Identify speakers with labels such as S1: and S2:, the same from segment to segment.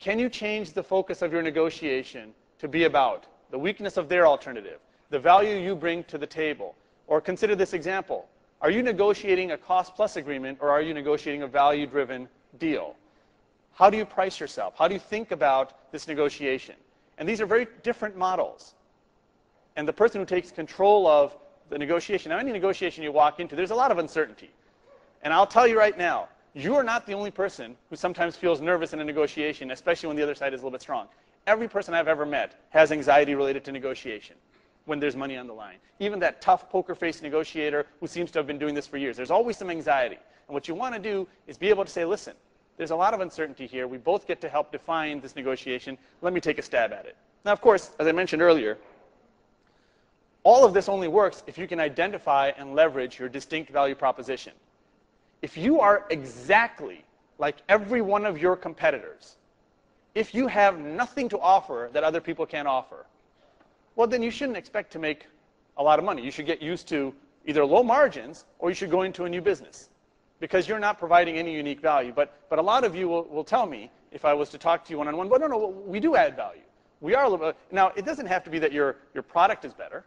S1: can you change the focus of your negotiation to be about the weakness of their alternative, the value you bring to the table? Or consider this example. Are you negotiating a cost-plus agreement, or are you negotiating a value-driven deal? How do you price yourself? How do you think about this negotiation? And these are very different models. And the person who takes control of the negotiation, now any negotiation you walk into, there's a lot of uncertainty. And I'll tell you right now, you are not the only person who sometimes feels nervous in a negotiation, especially when the other side is a little bit strong. Every person I've ever met has anxiety related to negotiation when there's money on the line. Even that tough poker-faced negotiator who seems to have been doing this for years. There's always some anxiety. And what you want to do is be able to say, listen, there's a lot of uncertainty here. We both get to help define this negotiation. Let me take a stab at it. Now, of course, as I mentioned earlier, all of this only works if you can identify and leverage your distinct value proposition. If you are exactly like every one of your competitors, if you have nothing to offer that other people can't offer, well, then you shouldn't expect to make a lot of money. You should get used to either low margins or you should go into a new business because you're not providing any unique value. But a lot of you will tell me, if I was to talk to you one-on-one, well, no, we do add value. We are a little bit. Now, it doesn't have to be that your product is better.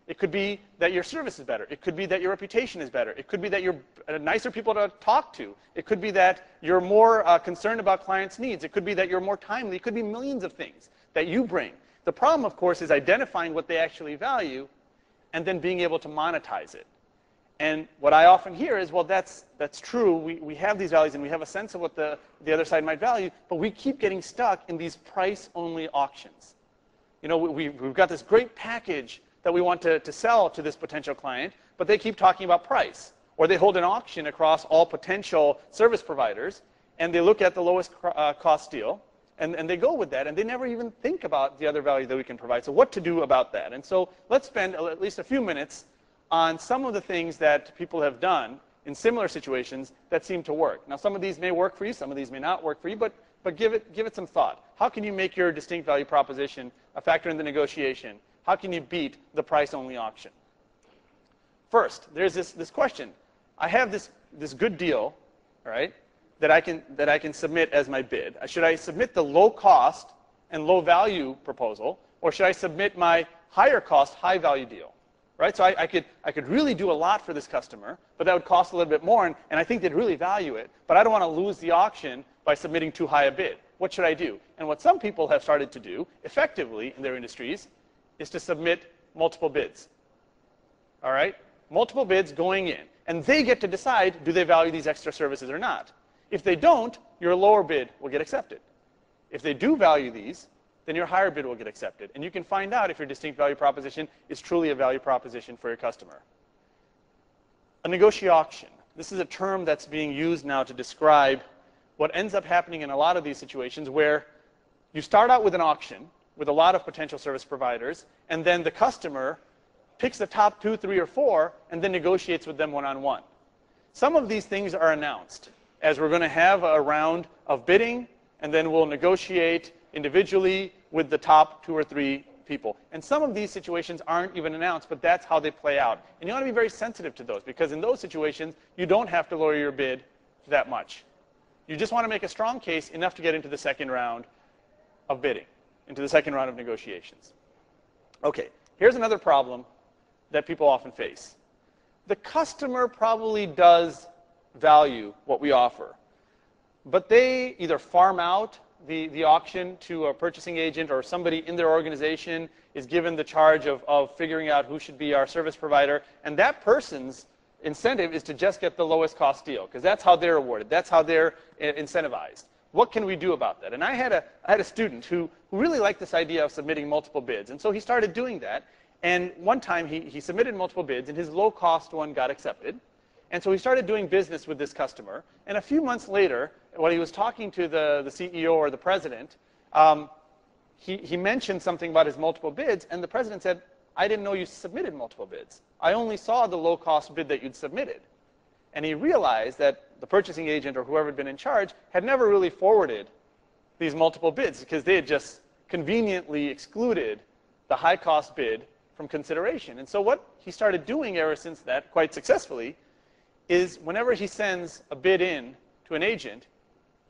S1: It could be that your service is better. It could be that your reputation is better. It could be that you're nicer people to talk to. It could be that you're more concerned about clients' needs. It could be that you're more timely. It could be millions of things that you bring. The problem, of course, is identifying what they actually value and then being able to monetize it. And what I often hear is, well, that's true. We have these values and we have a sense of what the other side might value, but we keep getting stuck in these price-only auctions. You know, we've got this great package that we want to sell to this potential client, but they keep talking about price. Or they hold an auction across all potential service providers, and they look at the lowest cost deal, and they go with that, and they never even think about the other value that we can provide. So what to do about that? And so let's spend at least a few minutes on some of the things that people have done in similar situations that seem to work. Now, some of these may work for you, some of these may not work for you, but give it some thought. How can you make your distinct value proposition a factor in the negotiation? How can you beat the price-only auction? First, there's this question. I have this good deal, all right, that I can submit as my bid. Should I submit the low cost and low value proposal, or should I submit my higher cost, high value deal? Right? So I could really do a lot for this customer, but that would cost a little bit more, and I think they'd really value it. But I don't want to lose the auction by submitting too high a bid. What should I do? And what some people have started to do effectively in their industries is to submit multiple bids. All right? Multiple bids going in. And they get to decide, do they value these extra services or not? If they don't, your lower bid will get accepted. If they do value these, then your higher bid will get accepted. And you can find out if your distinct value proposition is truly a value proposition for your customer. A negotiation. This is a term that's being used now to describe what ends up happening in a lot of these situations where you start out with an auction with a lot of potential service providers, and then the customer picks the top 2, 3, or 4, and then negotiates with them one-on-one. Some of these things are announced, as we're going to have a round of bidding, and then we'll negotiate individually with the top 2 or 3 people. And some of these situations aren't even announced, but that's how they play out. And you want to be very sensitive to those, because in those situations, you don't have to lower your bid that much. You just want to make a strong case enough to get into the second round of bidding, into the second round of negotiations. Okay, here's another problem that people often face. The customer probably does value what we offer, but they either farm out the auction to a purchasing agent, or somebody in their organization is given the charge of figuring out who should be our service provider, and that person's incentive is to just get the lowest cost deal, because that's how they're awarded. That's how they're incentivized. What can we do about that? And I had a student who really liked this idea of submitting multiple bids, and so he started doing that. And one time he submitted multiple bids, and his low-cost one got accepted. And so he started doing business with this customer. And a few months later, when he was talking to the CEO or the president, he mentioned something about his multiple bids, and the president said, I didn't know you submitted multiple bids. I only saw the low-cost bid that you'd submitted. And he realized that the purchasing agent or whoever had been in charge had never really forwarded these multiple bids, because they had just conveniently excluded the high-cost bid from consideration. And so what he started doing ever since that, quite successfully, is whenever he sends a bid in to an agent,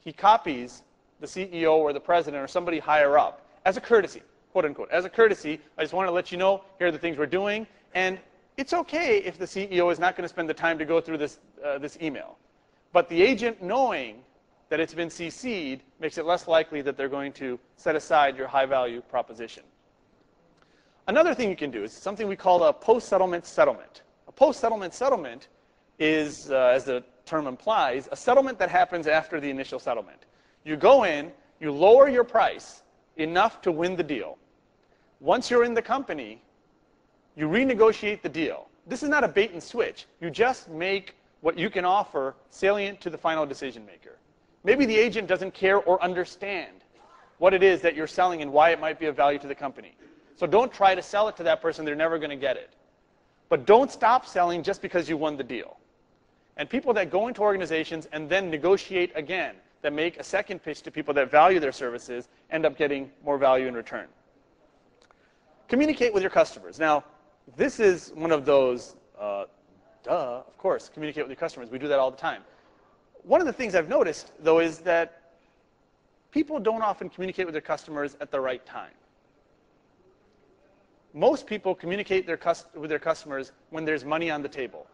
S1: he copies the CEO or the president or somebody higher up, as a courtesy, quote unquote, as a courtesy, I just want to let you know, here are the things we're doing, and it's okay if the CEO is not going to spend the time to go through this email. But the agent knowing that it's been CC'd makes it less likely that they're going to set aside your high-value proposition. Another thing you can do is something we call a post-settlement settlement. A post-settlement settlement is, as the term implies, a settlement that happens after the initial settlement. You go in, you lower your price enough to win the deal. Once you're in the company, you renegotiate the deal. This is not a bait and switch. You just make what you can offer salient to the final decision maker. Maybe the agent doesn't care or understand what it is that you're selling and why it might be of value to the company. So don't try to sell it to that person. They're never going to get it. But don't stop selling just because you won the deal. And people that go into organizations and then negotiate again, that make a second pitch to people that value their services, end up getting more value in return. Communicate with your customers. Now, this is one of those, of course, communicate with your customers. We do that all the time. One of the things I've noticed, though, is that people don't often communicate with their customers at the right time. Most people communicate with their customers when there's money on the table,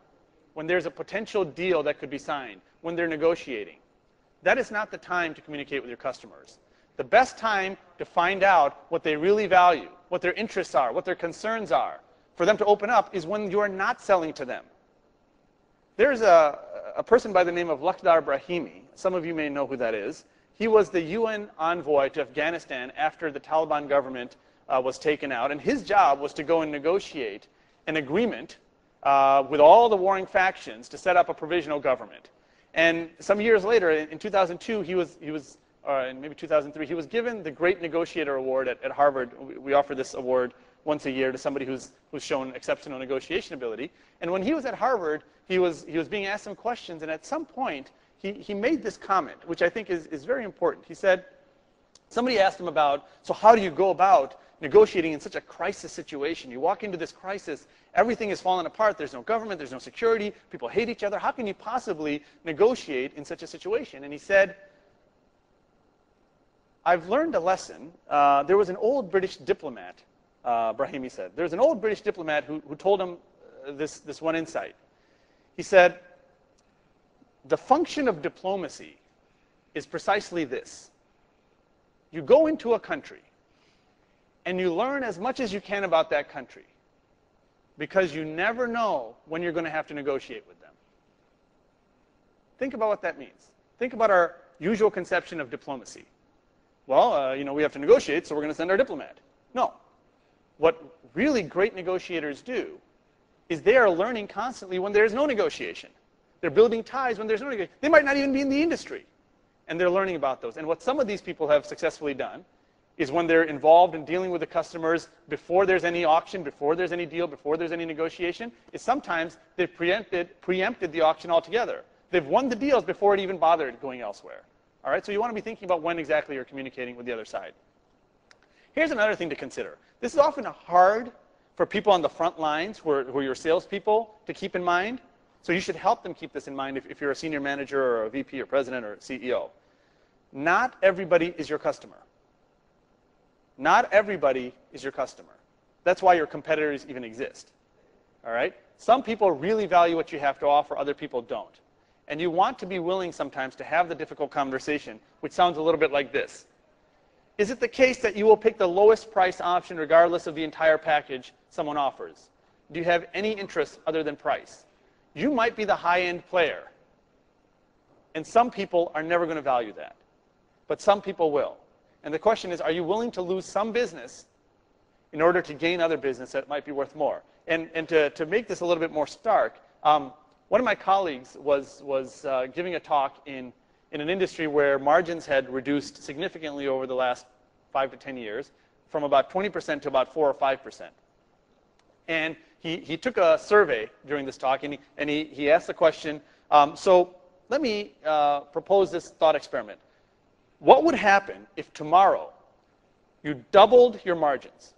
S1: when there's a potential deal that could be signed, when they're negotiating. That is not the time to communicate with your customers. The best time to find out what they really value, what their interests are, what their concerns are, for them to open up is when you are not selling to them. There's a person by the name of Lakhdar Brahimi. Some of you may know who that is. He was the UN envoy to Afghanistan after the Taliban government was taken out, and his job was to go and negotiate an agreement with all the warring factions to set up a provisional government. And some years later, in 2002, in maybe 2003, he was given the Great Negotiator Award at Harvard. We offer this award once a year to somebody who's shown exceptional negotiation ability. And when he was at Harvard, he was being asked some questions, and at some point, he made this comment, which I think is very important. He said, somebody asked him about, so how do you go about negotiating in such a crisis situation? You walk into this crisis, everything is falling apart, there's no government, there's no security, people hate each other. How can you possibly negotiate in such a situation? And he said, I've learned a lesson. There was an old British diplomat, Brahimi said. There's an old British diplomat who told him this one insight. He said, the function of diplomacy is precisely this. You go into a country and you learn as much as you can about that country because you never know when you're going to have to negotiate with them. Think about what that means. Think about our usual conception of diplomacy. Well, we have to negotiate, so we're going to send our diplomat. No. What really great negotiators do is they are learning constantly when there's no negotiation. They're building ties when there's no negotiation. They might not even be in the industry, and they're learning about those. And what some of these people have successfully done is when they're involved in dealing with the customers before there's any auction, before there's any deal, before there's any negotiation, is sometimes they've preempted the auction altogether. They've won the deals before it even bothered going elsewhere. All right, so you want to be thinking about when exactly you're communicating with the other side. Here's another thing to consider. This is often hard for people on the front lines who are your salespeople to keep in mind. So you should help them keep this in mind if you're a senior manager or a VP or president or CEO. Not everybody is your customer. Not everybody is your customer. That's why your competitors even exist. All right? Some people really value what you have to offer, other people don't. And you want to be willing sometimes to have the difficult conversation, which sounds a little bit like this. Is it the case that you will pick the lowest price option regardless of the entire package someone offers? Do you have any interest other than price? You might be the high-end player. And some people are never going to value that. But some people will. And the question is, are you willing to lose some business in order to gain other business that might be worth more? And to make this a little bit more stark, one of my colleagues was giving a talk in an industry where margins had reduced significantly over the last 5 to 10 years, from about 20% to about 4 or 5%. And he took a survey during this talk, and he asked the question, so let me propose this thought experiment. What would happen if tomorrow you doubled your margins?